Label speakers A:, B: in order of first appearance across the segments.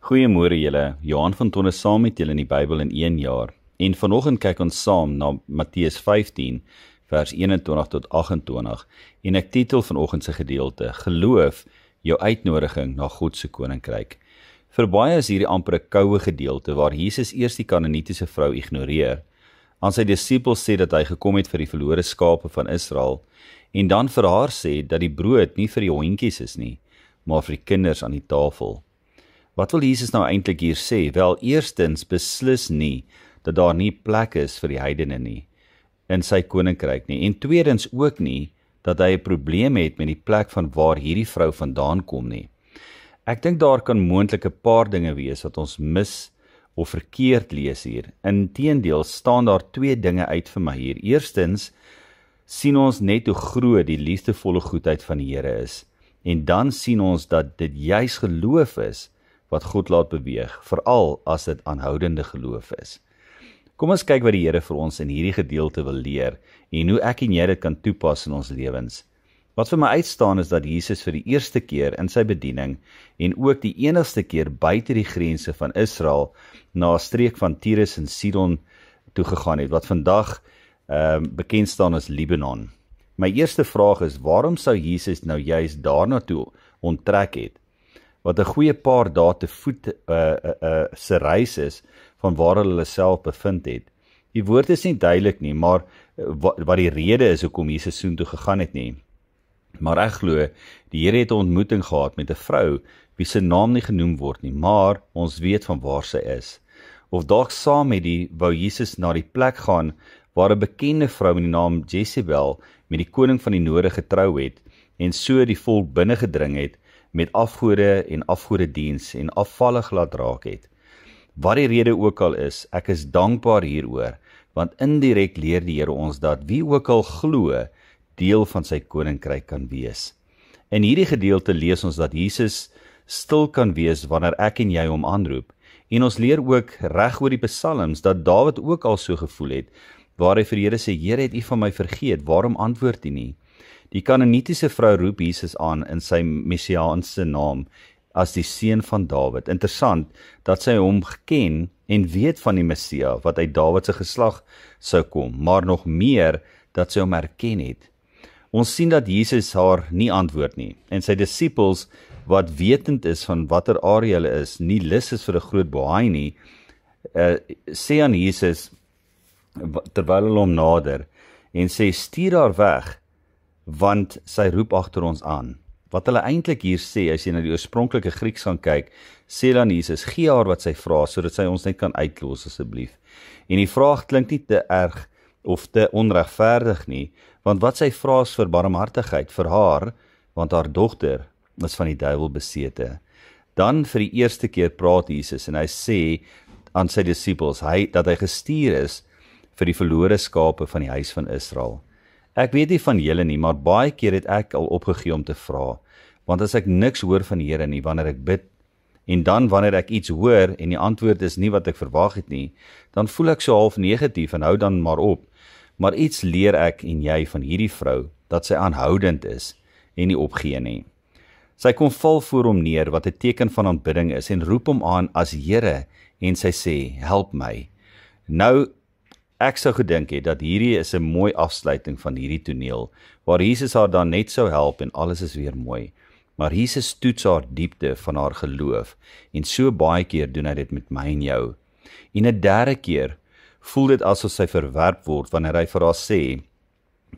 A: Goeiemôre julle, Johan van Tonne saam met julle in die Bybel in 1 jaar. En vanoggend kyk ons saam na Matteus 15 vers 21 tot 28 en ek titel vanoggend se gedeelte: Geloof, jou uitnodiging na God se koninkryk. Vir baie is hierdie amper 'n koue gedeelte waar Jesus eers die Kanaanitiese vrou ignoreer, aan sy disippels sê dat hy gekom het vir die verlore skape van Israel en dan vir haar sê dat die brood nie vir die hondjies is nie, maar vir die kinders aan die tafel. Wat wil Jesus nou eintlik hier sê? Wel, eerstens beslis nie dat daar nie plek is vir die heidene nie in sy koninkryk nie, en tweedens ook nie dat hy 'n probleem het met die plek van waar hierdie vrou vandaan kom nie. Ek dink daar kan moontlik 'n paar dinge wees wat ons mis of verkeerd lees hier. Inteendeel staan daar twee dinge uit vir my hier. Eerstens sien ons net hoe groot die liefdevolle goedheid van die Here is, en dan sien ons dat dit juis geloof is wat God laat beweeg, veral as dit aanhoudende geloof is. Kom ons kyk wat die Here vir ons in hierdie gedeelte wil leer, en hoe ek en jy dit kan toepas in ons lewens. Wat vir my uitstaan is dat Jesus vir die eerste keer in sy bediening, en ook die enigste keer buite die grense van Israel, na 'n streek van Tyrus en Sidon toe gegaan het, wat vandag bekend staan as Libanon. My eerste vraag is, waarom sou Jesus nou juist daarna toe onttrek het? Wat 'n goeie paar dae te voet se reis is van waar hulle self bevind het. Die woord is nie duidelik nie, maar wat die rede is hoekom Jesus soontoe gegaan het nie. Maar ek glo, die Here het 'n ontmoeting gehad met 'n vrou wie se naam nie genoem word nie, maar ons weet van waar sy is. Of dalk saam met die wou Jesus na die plek gaan waar 'n bekende vrou met die naam Jezebel met die koning van die noorde getrou het en so die volk binne gedring het met afgode en afgodediens en afvallig laat raak het. Wat die rede ook al is, ek is dankbaar hieroor, want indirek leer die Here ons dat wie ook al glo, deel van sy koninkryk kan wees. In hierdie gedeelte lees ons dat Jesus stil kan wees wanneer ek en jy hom aanroep, en ons leer ook reg oor die psalms dat Dawid ook al so gevoel het, waar hy vir die Here sê, Here, het U van my vergeet, waarom antwoord U nie? Die Kanaanitiese vrou roep Jesus aan in sy messiaanse naam as die seun van Dawid. Interessant dat sy hom ken en weet van die Messia wat uit Dawid se geslag sou kom, maar nog meer dat sy hom herken het. Ons sien dat Jesus haar nie antwoord nie, en sy disippels wat wetend is van watter area hulle is, nie lus is vir 'n groot bohaai nie, sê aan Jesus terwyl hulle hom nader en sê, stuur haar weg, want sy roep agter ons aan. Wat hulle eintlik hier sê, as jy na die oorspronklike Grieks gaan kyk, sê dan Jesus, gee haar wat sy vra, sodat sy ons net kan uitlos asseblief. En die vraag klink nie te erg of te onregverdig nie, want wat sy vra is vir barmhartigheid vir haar, want haar dogter is van die duiwel besete. Dan vir die eerste keer praat Jesus en hy sê aan sy disippels dat hy gestuur is vir die verlore skape van die huis van Israel. Ek weet nie van julle nie, maar baie keer het ek al opgegee om te vra, want as ek niks hoor van die Here nie wanneer ek bid, en dan wanneer ek iets hoor en die antwoord is nie wat ek verwag het nie, dan voel ek so half negatief en hou dan maar op. Maar iets leer ek en jy van hierdie vrou, dat sy aanhoudend is en nie opgee nie. Sy kom val voor hom neer wat 'n teken van aanbidding is en roep hom aan as Here en sy sê, help my. Nou, ek sou gedink het dat hierdie is 'n mooi afsluiting van hierdie toneel, waar Jesus haar dan net sou help en alles is weer mooi. Maar Jesus toets haar diepte van haar geloof, en so baie keer doen hy dit met my en jou. En 'n derde keer voel dit asof sy verwerp word wanneer hy vir haar sê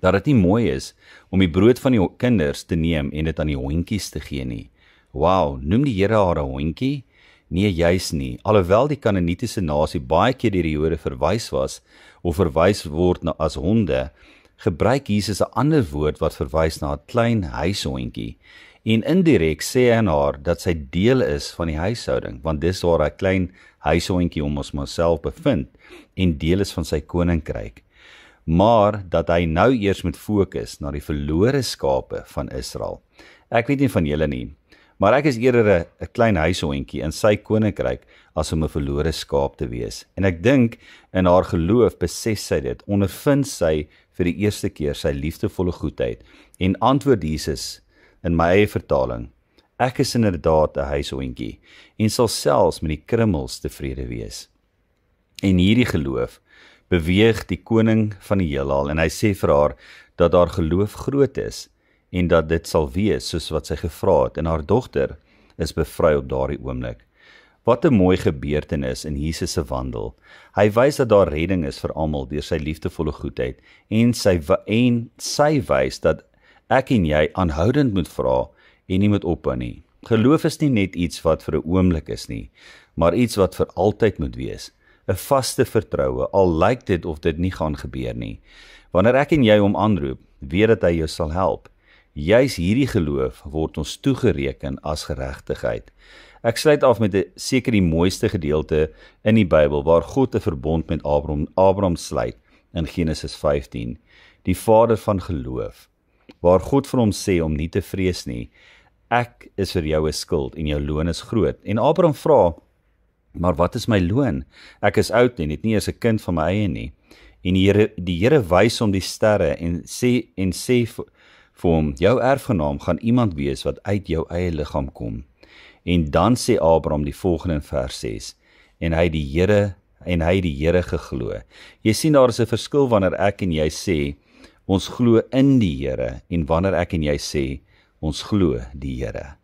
A: dat dit nie mooi is om die brood van die kinders te neem en dit aan die hondjies te gee nie. Wow, noem die Here haar 'n hondjie? Nee, juis nie. Alhoewel die Kanaanitiese nasie baie keer deur die Jode verwys was of verwys word as honde, gebruik Jesus 'n ander woord wat verwys na 'n klein huishondjie. En indirek sê hy aan haar dat sy deel is van die huishouding, want dis waar 'n klein huishondjie hom ons myself bevind en deel is van sy koninkryk. Maar dat hy nou eers moet fokus na die verlore skape van Israel. Ek weet nie van julle nie, maar ek is eerder 'n klein huishondjie in sy koninkryk as om 'n verlore skaap te wees. En ek dink in haar geloof besef sy dit, ondervind sy vir die eerste keer sy liefdevolle goedheid en antwoord Jesus in my eie vertaling, Ek is inderdaad 'n huishondjie en sal selfs met die krummels tevrede wees. En hierdie geloof beweeg die koning van die heelal en hy sê vir haar dat haar geloof groot is en dat dit sal wees soos wat sy gevra het en haar dogter is bevry op daardie oomblik. Wat 'n mooi gebeurtenis in Jesus se wandel. Hy wys dat daar redding is vir almal deur sy liefdevolle goedheid en sy wys dat ek en jy aanhoudend moet vra en nie moet ophou nie. Geloof is nie net iets wat vir 'n oomblik is nie, maar iets wat vir altyd moet wees. 'n Vaste vertroue, al lyk dit of dit nie gaan gebeur nie. Wanneer ek en jy hom aanroep, weet dat hy jou sal help. Juis hierdie geloof word ons toegereken as geregtigheid. Ek sluit af met seker die mooiste gedeelte in die Bybel waar God 'n verbond met Abraham sluit in Genesis 15, die vader van geloof, waar God vir hom sê om nie te vrees nie. Ek is vir jou 'n skuld en jou loon is groot. En Abraham vra, maar wat is my loon? Ek is oud en het nie eens 'n kind van my eie nie. En die Here wys hom die sterre en sê vir hom, jou erfgenaam gaan iemand wees wat uit jou eie liggaam kom. En dan sê Abraham die volgende in vers 6, en hy die Here geglo. Jy sien daar is 'n verskil wanneer ek en jy sê, ons glo in die Here, en wanneer ek en jy sê, ons glo die Here.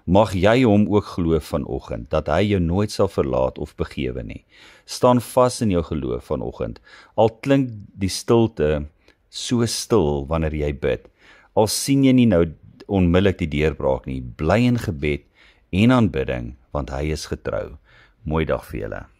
A: Mag jy hom ook glo vanoggend, dat hy jou nooit sal verlaat of begewe nie. Staan vas in jou geloof vanoggend, al klink die stilte so stil wanneer jy bid. Al sien jy nie nou onmiddellik die deurbraak nie, bly in gebed en aanbidding, want hy is getrou. Mooi dag vir julle.